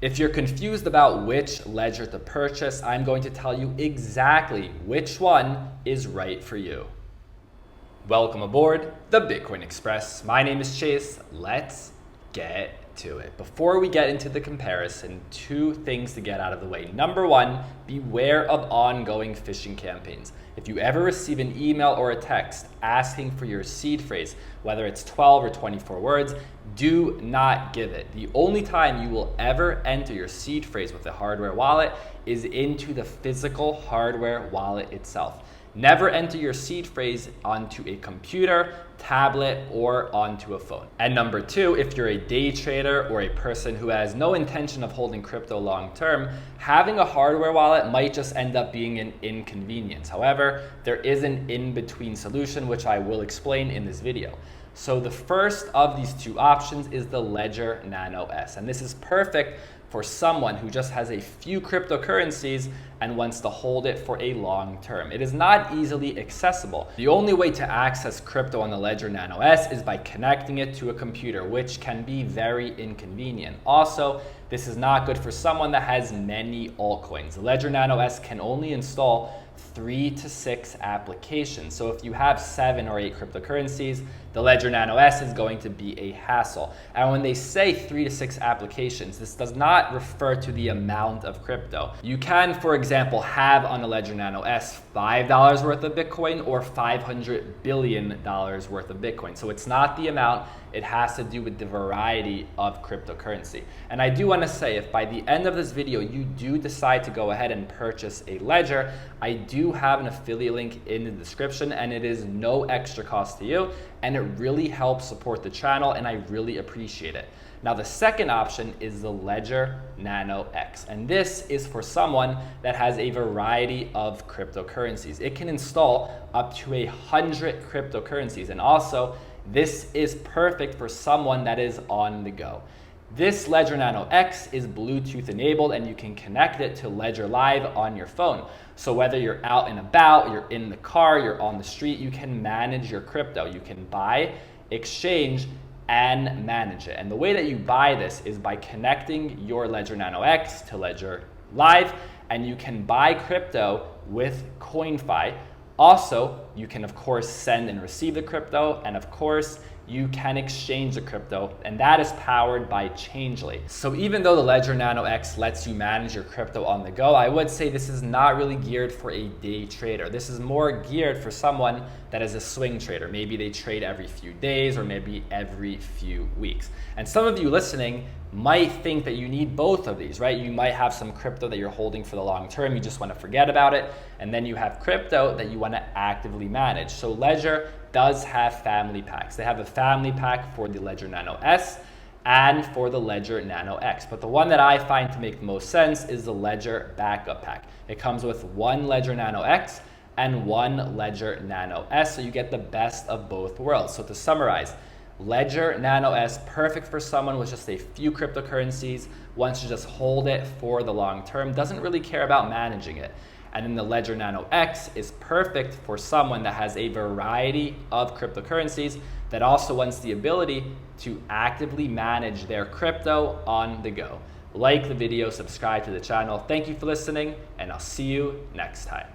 If you're confused about which ledger to purchase, I'm going to tell you exactly which one is right for you. Welcome aboard the Bitcoin Express. My name is Chase. Let's get to it. Before we get into the comparison, two things to get out of the way. Number one, beware of ongoing phishing campaigns. If you ever receive an email or a text asking for your seed phrase, whether it's 12 or 24 words, do not give it. The only time you will ever enter your seed phrase with a hardware wallet is into the physical hardware wallet itself. Never enter your seed phrase onto a computer, tablet, or onto a phone. And number two, if you're a day trader or a person who has no intention of holding crypto long term, having a hardware wallet might just end up being an inconvenience. However, there is an in-between solution, which I will explain in this video. So the first of these two options is the Ledger Nano S. And this is perfect for someone who just has a few cryptocurrencies and wants to hold it for a long term. It is not easily accessible. The only way to access crypto on the Ledger Nano S is by connecting it to a computer, which can be very inconvenient. Also, this is not good for someone that has many altcoins. The Ledger Nano S can only install 3 to 6 applications. So if you have 7 or 8 cryptocurrencies, the Ledger Nano S is going to be a hassle. And when they say 3 to 6 applications, this does not refer to the amount of crypto. You can, for example, have on the Ledger Nano S $5 worth of Bitcoin or $500 billion worth of Bitcoin. So it's not the amount, it has to do with the variety of cryptocurrency. And I do want to say, if by the end of this video you do decide to go ahead and purchase a Ledger, I do have an affiliate link in the description, and it is no extra cost to you, and it really helps support the channel, and I really appreciate it. Now, the second option is the Ledger Nano X, and this is for someone that has a variety of cryptocurrencies. It can install up to 100 cryptocurrencies, and also this is perfect for someone that is on the go. This Ledger Nano X is Bluetooth enabled, and you can connect it to Ledger Live on your phone. So whether you're out and about, you're in the car, you're on the street, you can manage your crypto. You can buy, exchange, and manage it. And the way that you buy this is by connecting your Ledger Nano X to Ledger Live, and you can buy crypto with CoinFi. Also, you can of course send and receive the crypto, and of course you can exchange the crypto, and that is powered by Changelly. So even though the Ledger Nano X lets you manage your crypto on the go, I would say this is not really geared for a day trader. This is more geared for someone that is a swing trader. Maybe they trade every few days or maybe every few weeks. And some of you listening might think that you need both of these, right? You might have some crypto that you're holding for the long term, you just want to forget about it, and then you have crypto that you want to actively manage. So Ledger does have family packs. They have a family pack for the Ledger Nano S and for the Ledger Nano X. But the one that I find to make the most sense is the Ledger Backup Pack. It comes with one Ledger Nano X and one Ledger Nano S, so you get the best of both worlds. So to summarize, Ledger Nano S, perfect for someone with just a few cryptocurrencies, wants to just hold it for the long term, doesn't really care about managing it. And then the Ledger Nano X is perfect for someone that has a variety of cryptocurrencies that also wants the ability to actively manage their crypto on the go. Like the video, subscribe to the channel. Thank you for listening, and I'll see you next time.